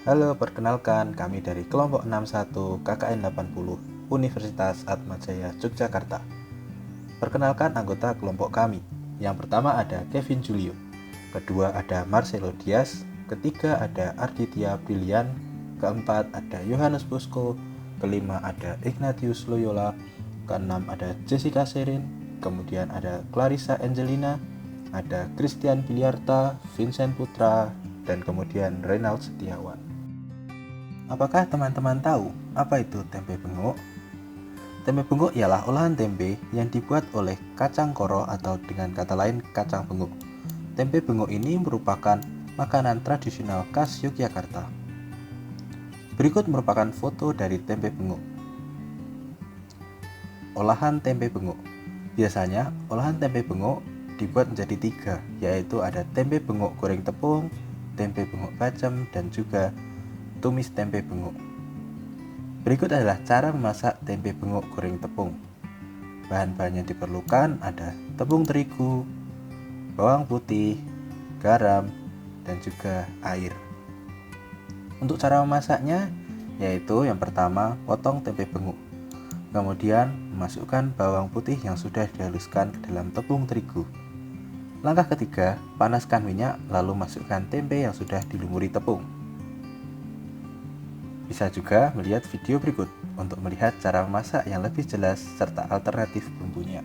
Halo, perkenalkan kami dari kelompok 61 KKN 80 Universitas Atmajaya Yogyakarta. Perkenalkan anggota kelompok kami. Yang pertama ada Kevin Julio, kedua ada Marcelo Diaz, ketiga ada Arditya Brilian, keempat ada Yohanes Bosco, kelima ada Ignatius Loyola, keenam ada Jessica Sherin, kemudian ada Clarissa Angelina, ada Christian Biliarta, Vincent Putra, dan kemudian Reynald Setiawan. Apakah teman-teman tahu apa itu tempe bengok? Tempe bengok ialah olahan tempe yang dibuat oleh kacang koro atau dengan kata lain kacang bengok. Tempe bengok ini merupakan makanan tradisional khas Yogyakarta. Berikut merupakan foto dari tempe bengok. Olahan tempe bengok. Biasanya olahan tempe bengok dibuat menjadi 3, yaitu ada tempe bengok goreng tepung, tempe bengok bacem, dan juga tumis tempe bengok. Berikut adalah cara memasak tempe bengok goreng tepung. Bahan-bahan yang diperlukan ada tepung terigu, bawang putih, garam, dan juga air. Untuk cara memasaknya, yaitu yang pertama potong tempe bengok, kemudian masukkan bawang putih yang sudah dihaluskan ke dalam tepung terigu. Langkah ketiga, panaskan minyak lalu masukkan tempe yang sudah dilumuri tepung. Bisa juga melihat video berikut untuk melihat cara memasak yang lebih jelas serta alternatif bumbunya.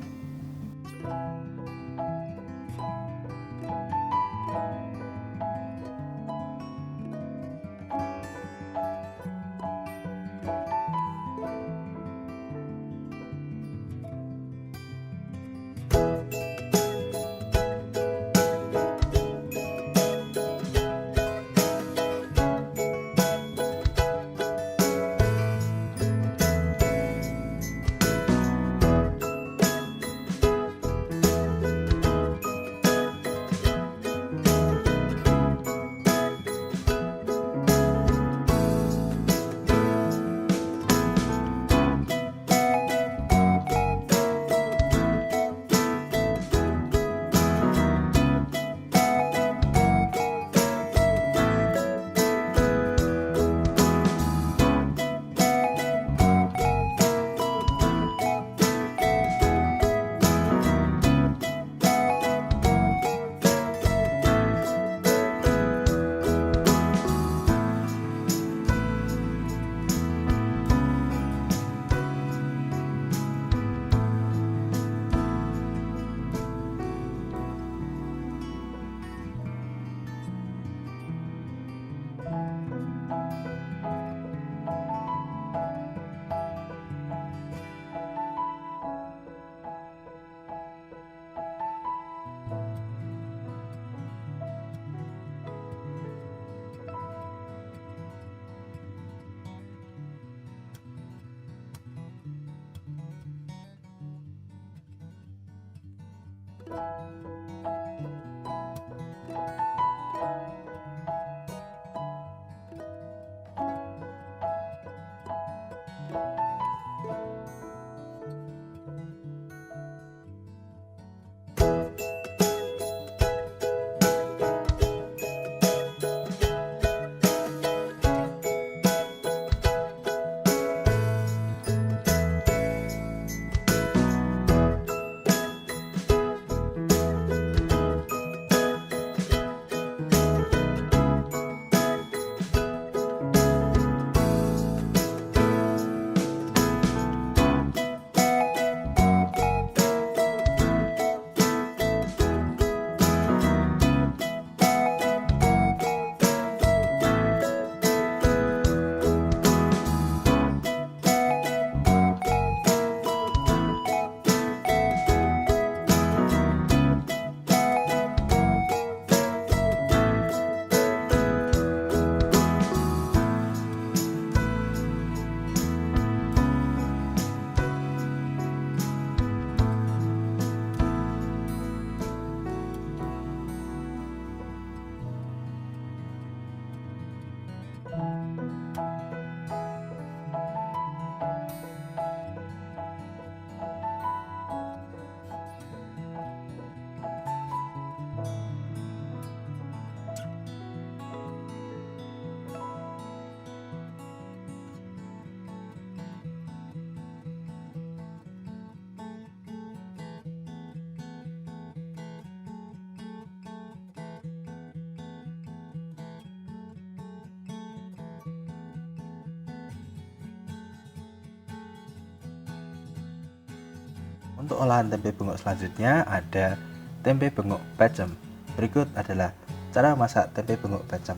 Untuk olahan tempe bengok selanjutnya ada tempe bengok bacem. Berikut adalah cara masak tempe bengok bacem.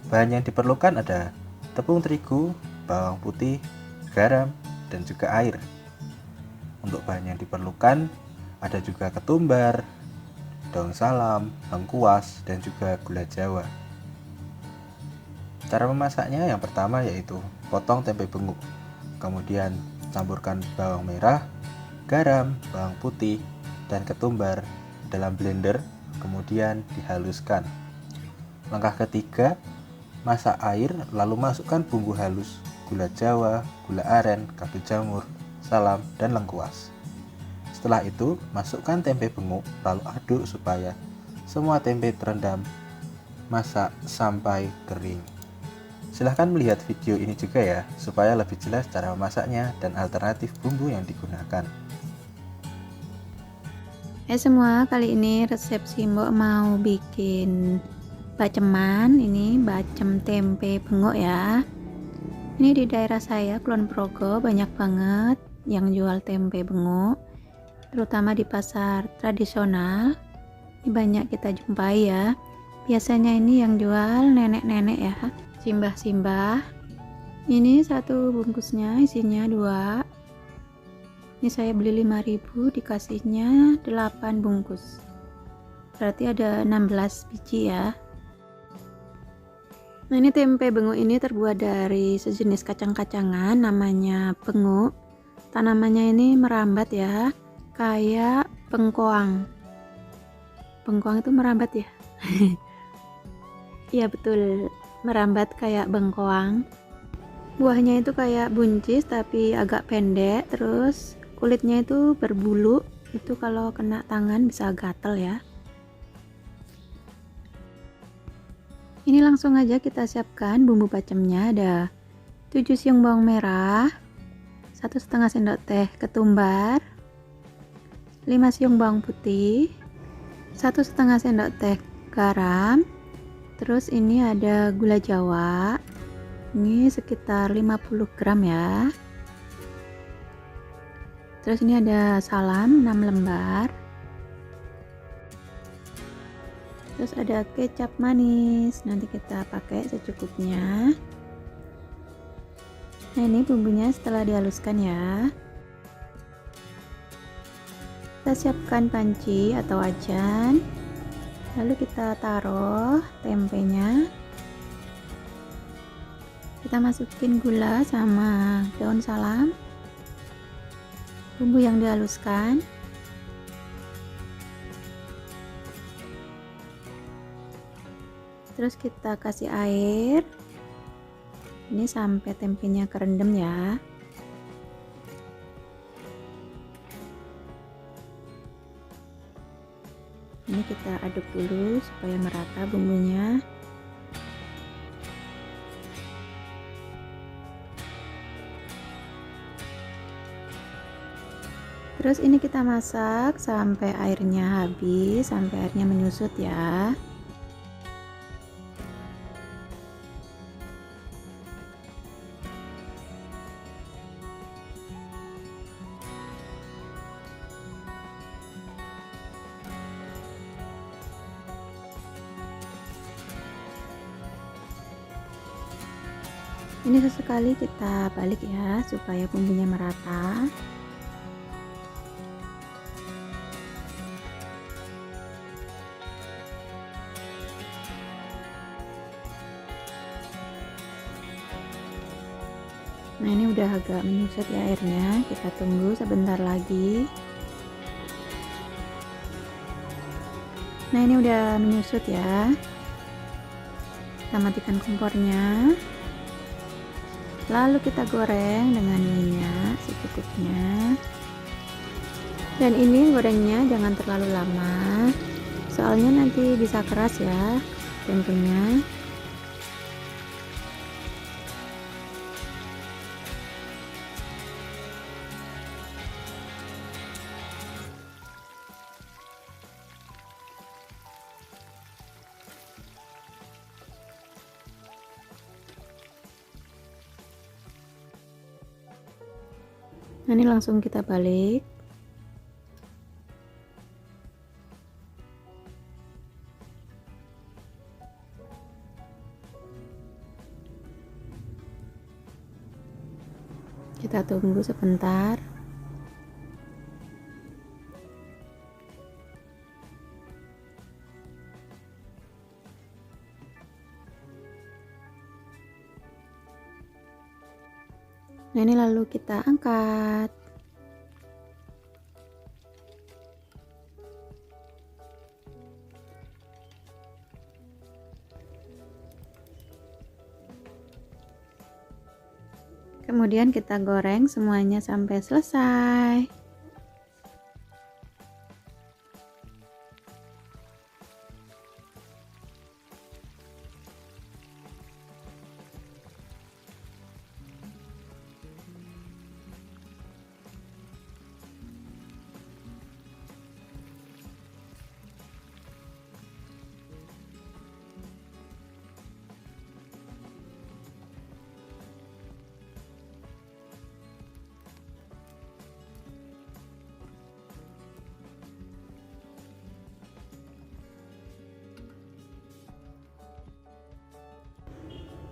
Bahan yang diperlukan ada tepung terigu, bawang putih, garam, dan juga air. Untuk bahan yang diperlukan ada juga ketumbar, daun salam, lengkuas, dan juga gula jawa. Cara memasaknya yang pertama yaitu potong tempe bengok, kemudian campurkan bawang merah, garam, bawang putih, dan ketumbar dalam blender, kemudian dihaluskan. Langkah ketiga, masak air lalu masukkan bumbu halus, gula jawa, gula aren, kaldu jamur, salam, dan lengkuas. Setelah itu, masukkan tempe bengok lalu aduk supaya semua tempe terendam, masak sampai kering. Silahkan melihat video ini juga ya, supaya lebih jelas cara memasaknya dan alternatif bumbu yang digunakan. Semua, kali ini resep Simbok mau bikin baceman. Ini bacem tempe bengok ya. Ini di daerah saya, Kulon Progo, banyak banget yang jual tempe bengok, terutama di pasar tradisional. Ini banyak kita jumpai ya. Biasanya ini yang jual nenek-nenek ya, simbah-simbah. Ini satu bungkusnya isinya 2. Ini saya beli 5.000, dikasihnya 8 bungkus. Berarti ada 16 biji ya. Nah, ini tempe bengok ini terbuat dari sejenis kacang-kacangan namanya bengok. Tanamannya ini merambat ya, kayak bengkoang. Bengkoang itu merambat ya. Iya betul, merambat kayak bengkoang. Buahnya itu kayak buncis tapi agak pendek, terus kulitnya itu berbulu. Itu kalau kena tangan bisa gatel ya. Ini langsung aja kita siapkan bumbu bacemnya. Ada 7 siung bawang merah, 1,5 sendok teh ketumbar, 5 siung bawang putih, 1,5 sendok teh garam. Terus ini ada gula jawa, ini sekitar 50 gram ya. Terus ini ada salam 6 lembar. Terus ada kecap manis, nanti kita pakai secukupnya. Nah, ini bumbunya setelah dihaluskan ya. Kita siapkan panci atau wajan, lalu kita taruh tempenya. Kita masukin gula sama daun salam, bumbu yang dihaluskan. Terus kita kasih air ini sampai tempenya kerendam ya. Ini kita aduk dulu supaya merata bumbunya. Terus ini kita masak sampai airnya habis, sampai airnya menyusut ya. Ini sesekali kita balik ya supaya bumbunya merata. Nah, ini udah agak menyusut ya airnya, kita tunggu sebentar lagi. Nah, ini udah menyusut ya. Kita matikan kompornya. Lalu kita goreng dengan minyak secukupnya. Dan ini gorengnya jangan terlalu lama, soalnya nanti bisa keras ya tempenya. Nah, ini langsung kita balik. Kita tunggu sebentar. Nah, ini lalu kita angkat. Kemudian kita goreng semuanya sampai selesai.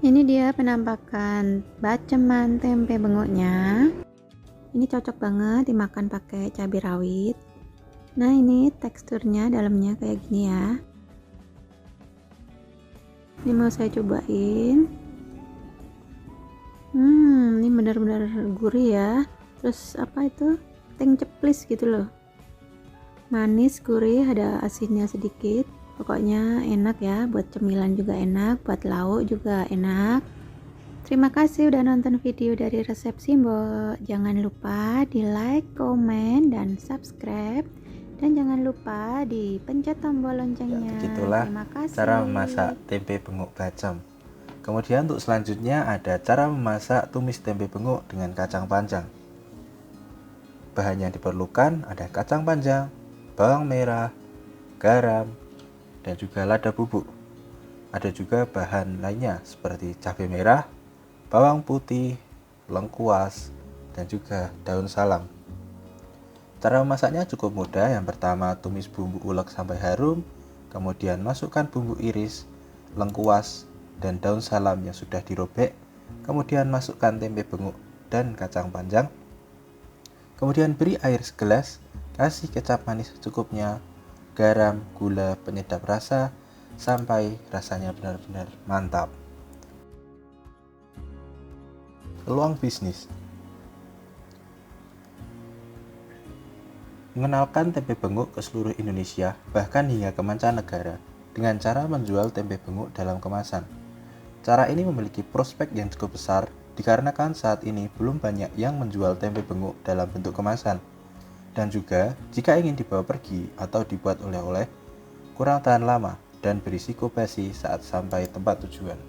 Ini dia penampakan baceman tempe bengoknya. Ini cocok banget dimakan pakai cabai rawit. Nah, ini teksturnya dalamnya kayak gini ya. Ini mau saya cobain. Ini benar-benar gurih ya. Terus apa itu? Teng ceplis gitu loh. Manis, gurih, ada asinnya sedikit. Pokoknya enak ya, buat cemilan juga enak, buat lauk juga enak. Terima kasih udah nonton video dari resep Simbo. Jangan lupa di like, komen, dan subscribe. Dan jangan lupa dipencet tombol loncengnya. Begitulah Terima kasih. cara memasak tempe bengok bacem. Kemudian untuk selanjutnya ada cara memasak tumis tempe bengok dengan kacang panjang. Bahan yang diperlukan ada kacang panjang, bawang merah, garam, dan juga lada bubuk. Ada juga bahan lainnya seperti cabai merah, bawang putih, lengkuas, dan juga daun salam. Cara memasaknya cukup mudah. Yang pertama, tumis bumbu ulek sampai harum, kemudian masukkan bumbu iris, lengkuas, dan daun salam yang sudah dirobek, kemudian masukkan tempe bengok dan kacang panjang, kemudian beri air segelas, kasih kecap manis secukupnya, garam, gula, penyedap rasa, sampai rasanya benar-benar mantap. Peluang bisnis. Mengenalkan tempe bengok ke seluruh Indonesia, bahkan hingga ke mancanegara, dengan cara menjual tempe bengok dalam kemasan. Cara ini memiliki prospek yang cukup besar, dikarenakan saat ini belum banyak yang menjual tempe bengok dalam bentuk kemasan. Dan juga, jika ingin dibawa pergi atau dibuat oleh-oleh, kurang tahan lama dan berisiko basi saat sampai tempat tujuan.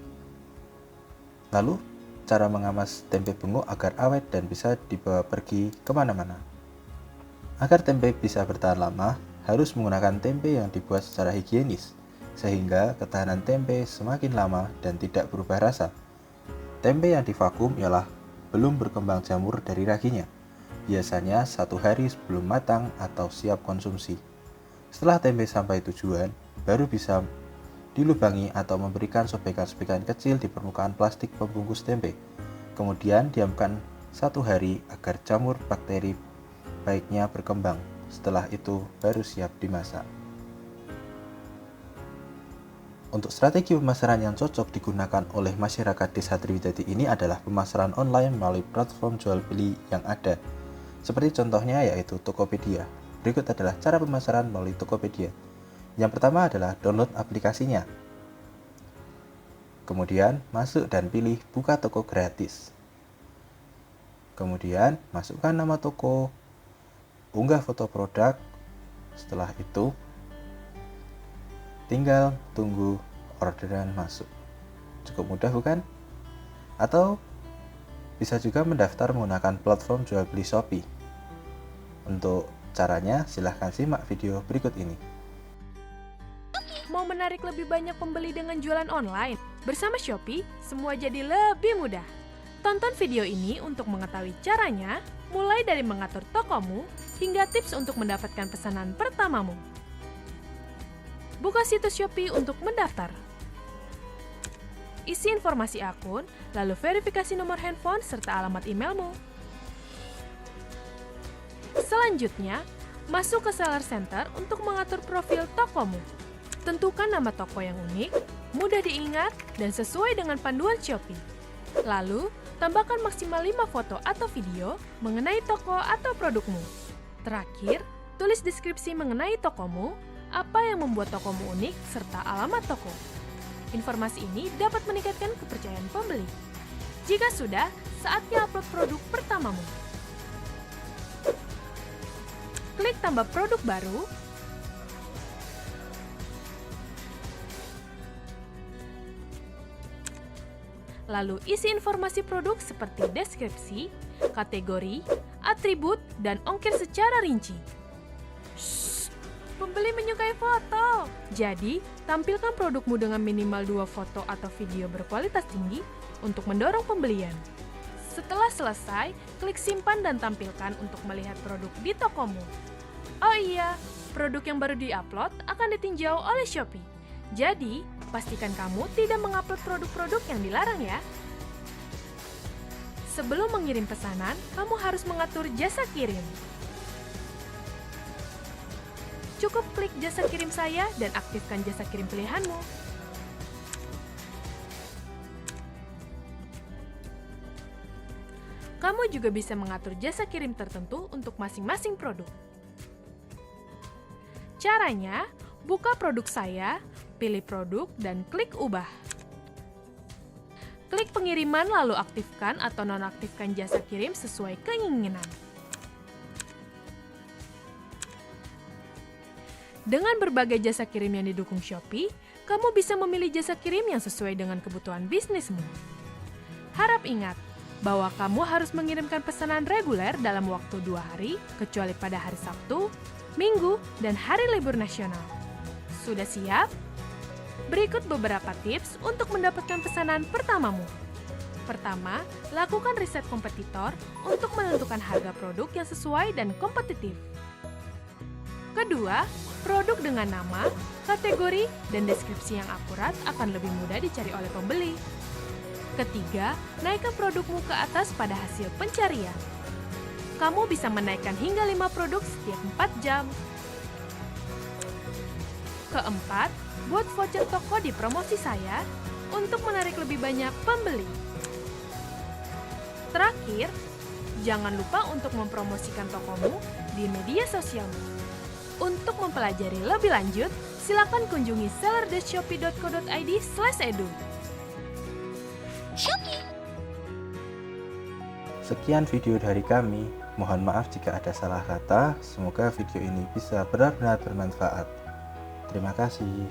Lalu, cara mengamas tempe bengok agar awet dan bisa dibawa pergi kemana-mana. Agar tempe bisa bertahan lama, harus menggunakan tempe yang dibuat secara higienis, sehingga ketahanan tempe semakin lama dan tidak berubah rasa. Tempe yang divakum ialah belum berkembang jamur dari raginya, biasanya 1 hari sebelum matang atau siap konsumsi. Setelah tempe sampai tujuan, baru bisa dilubangi atau memberikan sobekan-sobekan kecil di permukaan plastik pembungkus tempe. Kemudian diamkan 1 hari agar jamur bakteri baiknya berkembang. Setelah itu baru siap dimasak. Untuk strategi pemasaran yang cocok digunakan oleh masyarakat Desa Triwijati ini adalah pemasaran online melalui platform jual beli yang ada. Seperti contohnya yaitu Tokopedia. Berikut adalah cara pemasaran melalui Tokopedia. Yang pertama adalah download aplikasinya. Kemudian masuk dan pilih buka toko gratis. Kemudian masukkan nama toko, unggah foto produk. Setelah itu tinggal tunggu orderan masuk. Cukup mudah bukan? Atau bisa juga mendaftar menggunakan platform jual beli Shopee. Untuk caranya silahkan simak video berikut ini. Mau menarik lebih banyak pembeli dengan jualan online? Bersama Shopee, semua jadi lebih mudah. Tonton video ini untuk mengetahui caranya, mulai dari mengatur tokomu hingga tips untuk mendapatkan pesanan pertamamu. Buka situs Shopee untuk mendaftar. Isi informasi akun, lalu verifikasi nomor handphone serta alamat emailmu. Selanjutnya, masuk ke Seller Center untuk mengatur profil tokomu. Tentukan nama toko yang unik, mudah diingat, dan sesuai dengan panduan Shopee. Lalu, tambahkan maksimal 5 foto atau video mengenai toko atau produkmu. Terakhir, tulis deskripsi mengenai tokomu, apa yang membuat tokomu unik, serta alamat toko. Informasi ini dapat meningkatkan kepercayaan pembeli. Jika sudah, saatnya upload produk pertamamu. Klik tambah produk baru. Lalu isi informasi produk seperti deskripsi, kategori, atribut, dan ongkir secara rinci. Shh, pembeli menyukai foto. Jadi, tampilkan produkmu dengan minimal 2 foto atau video berkualitas tinggi untuk mendorong pembelian. Setelah selesai, klik simpan dan tampilkan untuk melihat produk di tokomu. Oh iya, produk yang baru diupload akan ditinjau oleh Shopee. Jadi, pastikan kamu tidak mengupload produk-produk yang dilarang ya. Sebelum mengirim pesanan, kamu harus mengatur jasa kirim. Cukup klik jasa kirim saya dan aktifkan jasa kirim pilihanmu. Kamu juga bisa mengatur jasa kirim tertentu untuk masing-masing produk. Caranya, buka produk saya, pilih produk, dan klik ubah. Klik pengiriman lalu aktifkan atau nonaktifkan jasa kirim sesuai keinginan. Dengan berbagai jasa kirim yang didukung Shopee, kamu bisa memilih jasa kirim yang sesuai dengan kebutuhan bisnismu. Harap ingat bahwa kamu harus mengirimkan pesanan reguler dalam waktu 2 hari, kecuali pada hari Sabtu, Minggu, dan hari libur nasional. Sudah siap? Berikut beberapa tips untuk mendapatkan pesanan pertamamu. Pertama, lakukan riset kompetitor untuk menentukan harga produk yang sesuai dan kompetitif. Kedua, produk dengan nama, kategori, dan deskripsi yang akurat akan lebih mudah dicari oleh pembeli. Ketiga, naikkan produkmu ke atas pada hasil pencarian. Kamu bisa menaikkan hingga 5 produk setiap 4 jam. Keempat, buat voucher toko di promosi saya untuk menarik lebih banyak pembeli. Terakhir, jangan lupa untuk mempromosikan tokomu di media sosialmu. Untuk mempelajari lebih lanjut, silakan kunjungi seller.shopee.co.id/edu. Sekian video dari kami. Mohon maaf jika ada salah kata. Semoga video ini bisa benar-benar bermanfaat. Terima kasih.